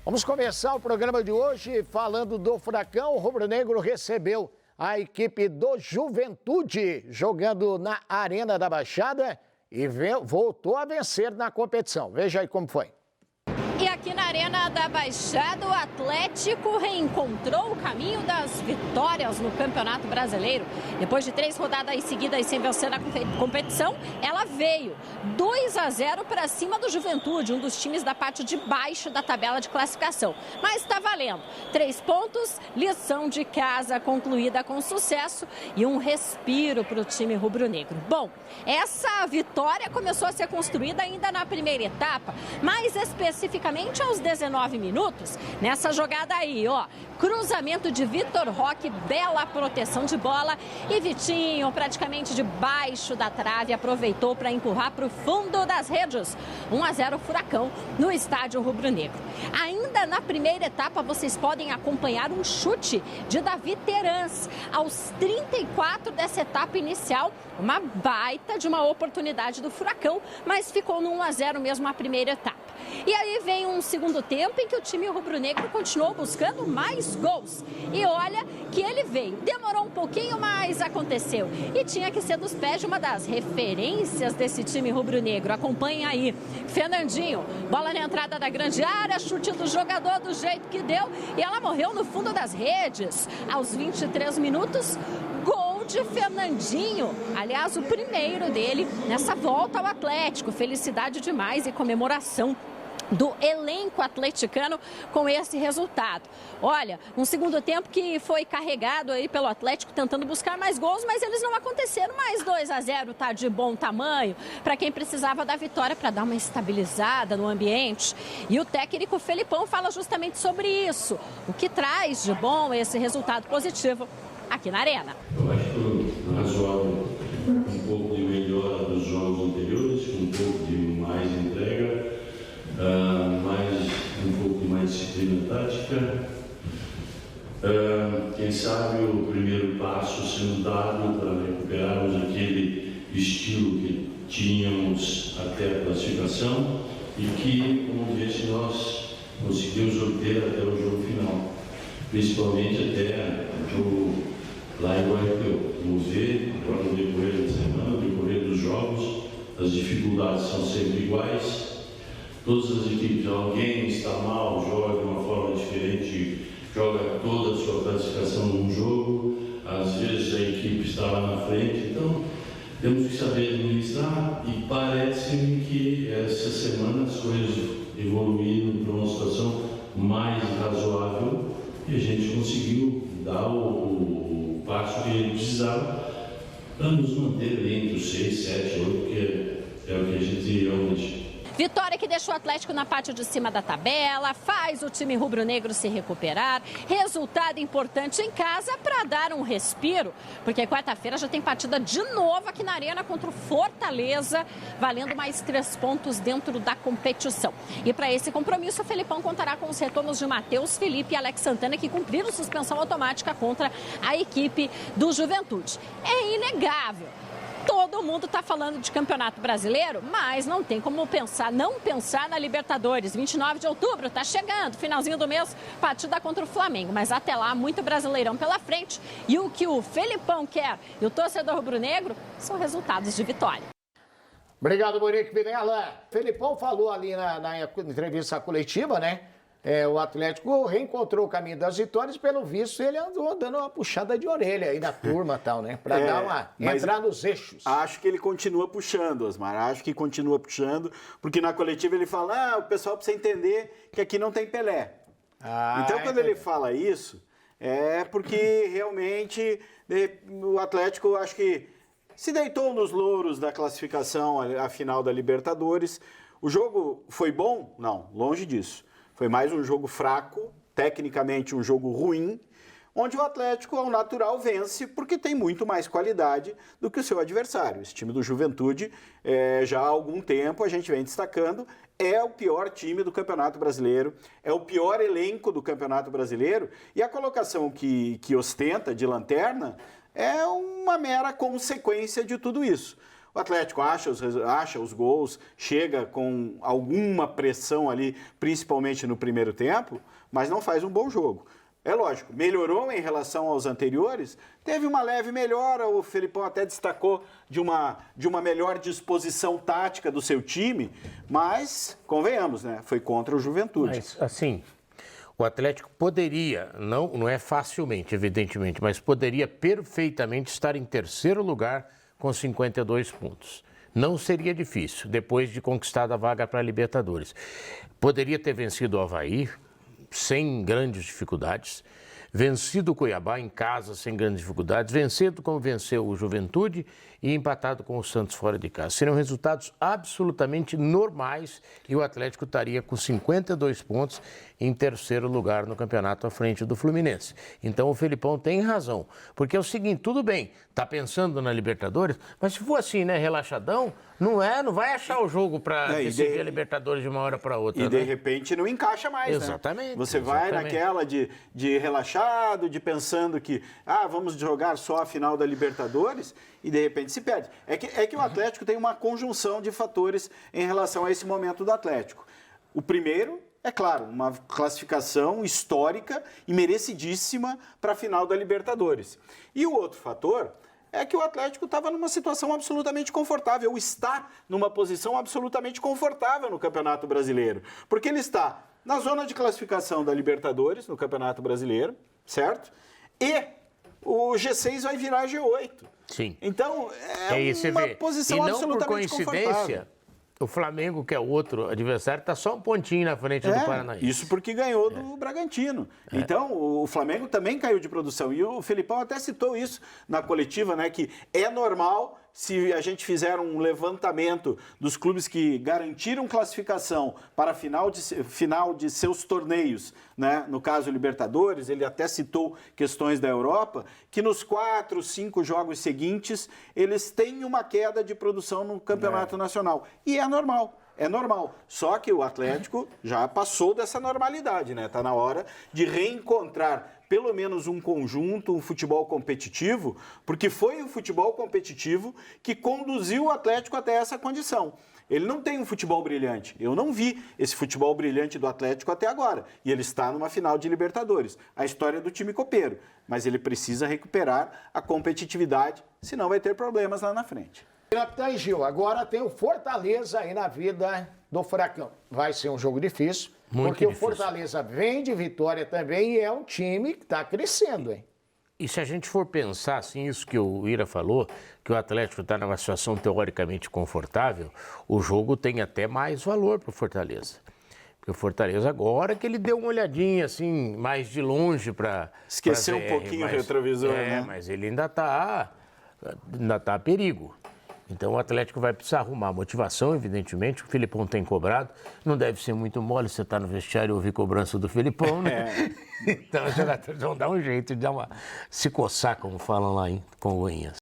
Vamos começar o programa de hoje falando do Furacão. O rubro-negro recebeu a equipe do Juventude jogando na Arena da Baixada e voltou a vencer na competição. Veja aí como foi. E aqui na Arena da Baixada, o Atlético reencontrou o caminho das vitórias no Campeonato Brasileiro. Depois de 3 rodadas seguidas sem vencer na competição, ela veio 2-0 para cima do Juventude, um dos times da parte de baixo da tabela de classificação. Mas está valendo. 3 pontos, lição de casa concluída com sucesso e um respiro para o time rubro-negro. Bom, essa vitória começou a ser construída ainda na primeira etapa, mais especificamente aos 19 minutos, nessa jogada aí, ó, cruzamento de Vitor Roque, bela proteção de bola e Vitinho, praticamente debaixo da trave, aproveitou para empurrar para o fundo das redes. 1-0 Furacão no estádio rubro-negro. Ainda na primeira etapa, vocês podem acompanhar um chute de Davi Terans aos 34 dessa etapa inicial, uma baita de uma oportunidade do Furacão, mas ficou no 1-0 mesmo a primeira etapa. E aí vem um segundo tempo em que o time rubro-negro continuou buscando mais gols. E olha que ele veio. Demorou um pouquinho, mas aconteceu. E tinha que ser dos pés de uma das referências desse time rubro-negro. Acompanhem aí. Fernandinho, bola na entrada da grande área, chute do jogador do jeito que deu. E ela morreu no fundo das redes. Aos 23 minutos, gol de Fernandinho. Aliás, o primeiro dele nessa volta ao Atlético. Felicidade demais e comemoração do elenco atleticano com esse resultado. Olha, um segundo tempo que foi carregado aí pelo Atlético tentando buscar mais gols, mas eles não aconteceram. Mais 2-0 tá de bom tamanho para quem precisava da vitória para dar uma estabilizada no ambiente. E o técnico Felipão fala justamente sobre isso. O que traz de bom esse resultado positivo aqui na Arena. Eu acho que razoável um pouco de melhora dos jogos anteriores, com um pouco de mais entrega, um pouco de mais disciplina tática. Quem sabe o primeiro passo sendo dado para recuperarmos aquele estilo que tínhamos até a classificação e que, como disse, nós conseguimos obter até o jogo final, principalmente até o jogo lá em Guayaquil. Vamos ver, agora no decorrer da semana, no decorrer dos jogos, as dificuldades são sempre iguais. Todas as equipes, alguém está mal, joga de uma forma diferente, joga toda a sua classificação num jogo, às vezes a equipe está lá na frente, então temos que saber administrar e parece-me que essa semana as coisas evoluíram para uma situação mais razoável e a gente conseguiu dar o passo que ele precisava para nos manter ali entre os 6, 7, 8, que é o que a gente realmente... Vitória que deixou o Atlético na parte de cima da tabela, faz o time rubro-negro se recuperar. Resultado importante em casa para dar um respiro, porque quarta-feira já tem partida de novo aqui na Arena contra o Fortaleza, valendo mais 3 pontos dentro da competição. E para esse compromisso, o Felipão contará com os retornos de Matheus Felipe e Alex Santana, que cumpriram suspensão automática contra a equipe do Juventude. É inegável. Todo mundo está falando de Campeonato Brasileiro, mas não tem como não pensar na Libertadores. 29 de outubro está chegando, finalzinho do mês, partida contra o Flamengo. Mas até lá, muito Brasileirão pela frente. E o que o Felipão quer e o torcedor rubro-negro são resultados de vitória. Obrigado, Monique Vilela. Felipão falou ali na entrevista coletiva, né? O Atlético reencontrou o caminho das vitórias, pelo visto ele andou dando uma puxada de orelha aí na turma e tal, né? Para entrar nos eixos. Acho que ele continua puxando, Osmar, acho que continua puxando, porque na coletiva ele fala, o pessoal precisa entender que aqui não tem Pelé. Então quando ele fala isso, é porque realmente o Atlético, acho que se deitou nos louros da classificação à final da Libertadores. O jogo foi bom? Não, longe disso. Foi mais um jogo fraco, tecnicamente um jogo ruim, onde o Atlético, ao natural, vence porque tem muito mais qualidade do que o seu adversário. Esse time do Juventude, já há algum tempo, a gente vem destacando, é o pior time do Campeonato Brasileiro, é o pior elenco do Campeonato Brasileiro, e a colocação que ostenta de lanterna é uma mera consequência de tudo isso. O Atlético acha os gols, chega com alguma pressão ali, principalmente no primeiro tempo, mas não faz um bom jogo. É lógico, melhorou em relação aos anteriores, teve uma leve melhora, o Felipão até destacou de uma melhor disposição tática do seu time, mas, convenhamos, né, foi contra o Juventude. Mas, assim, o Atlético poderia, não é facilmente, evidentemente, mas poderia perfeitamente estar em terceiro lugar com 52 pontos. Não seria difícil, depois de conquistada a vaga para a Libertadores. Poderia ter vencido o Avaí, sem grandes dificuldades, vencido o Cuiabá em casa sem grandes dificuldades, vencido como venceu o Juventude e empatado com o Santos fora de casa. Seriam resultados absolutamente normais e o Atlético estaria com 52 pontos em terceiro lugar no campeonato à frente do Fluminense. Então o Felipão tem razão, porque é o seguinte, tudo bem, tá pensando na Libertadores, mas se for assim, né, relaxadão, não vai achar o jogo para decidir a Libertadores de uma hora para outra. E de repente não encaixa mais, exatamente, né? Você vai naquela de relaxado, de pensando que vamos jogar só a final da Libertadores e de repente se perde. É que o Atlético tem uma conjunção de fatores em relação a esse momento do Atlético. O primeiro, é claro, uma classificação histórica e merecidíssima para a final da Libertadores. E o outro fator é que o Atlético estava numa situação absolutamente confortável, ou está numa posição absolutamente confortável no Campeonato Brasileiro. Porque ele está na zona de classificação da Libertadores, no Campeonato Brasileiro, certo? E o G6 vai virar G8. Sim. Então, uma posição absolutamente confortável. E não por coincidência, o Flamengo, que é outro adversário, está só um pontinho na frente do Paranaense. Isso porque ganhou do Bragantino. Então, o Flamengo também caiu de produção. E o Felipão até citou isso na coletiva, né? Que é normal, se a gente fizer um levantamento dos clubes que garantiram classificação para a final de seus torneios, né? No caso Libertadores, ele até citou questões da Europa, que nos 4, 5 jogos seguintes, eles têm uma queda de produção no Campeonato Nacional. E é normal. É normal. Só que o Atlético já passou dessa normalidade, né? Está na hora de reencontrar pelo menos um conjunto, um futebol competitivo, porque foi o futebol competitivo que conduziu o Atlético até essa condição. Ele não tem um futebol brilhante. Eu não vi esse futebol brilhante do Atlético até agora. E ele está numa final de Libertadores. A história do time copeiro. Mas ele precisa recuperar a competitividade, senão vai ter problemas lá na frente. Capitão Gil, agora tem o Fortaleza aí na vida do Furacão. Vai ser um jogo difícil, porque o Fortaleza vem de vitória também e é um time que está crescendo, hein? E se a gente for pensar, assim, isso que o Ira falou, que o Atlético está numa situação teoricamente confortável, o jogo tem até mais valor para o Fortaleza. Porque o Fortaleza agora que ele deu uma olhadinha, assim, mais de longe para... Esqueceu um pouquinho o retrovisor, né? Mas ele ainda está a perigo. Então o Atlético vai precisar arrumar motivação, evidentemente. O Felipão tem cobrado. Não deve ser muito mole você estar no vestiário e ouvir cobrança do Felipão, né? Então os jogadores vão dar um jeito de se coçar, como falam lá em Congonhas.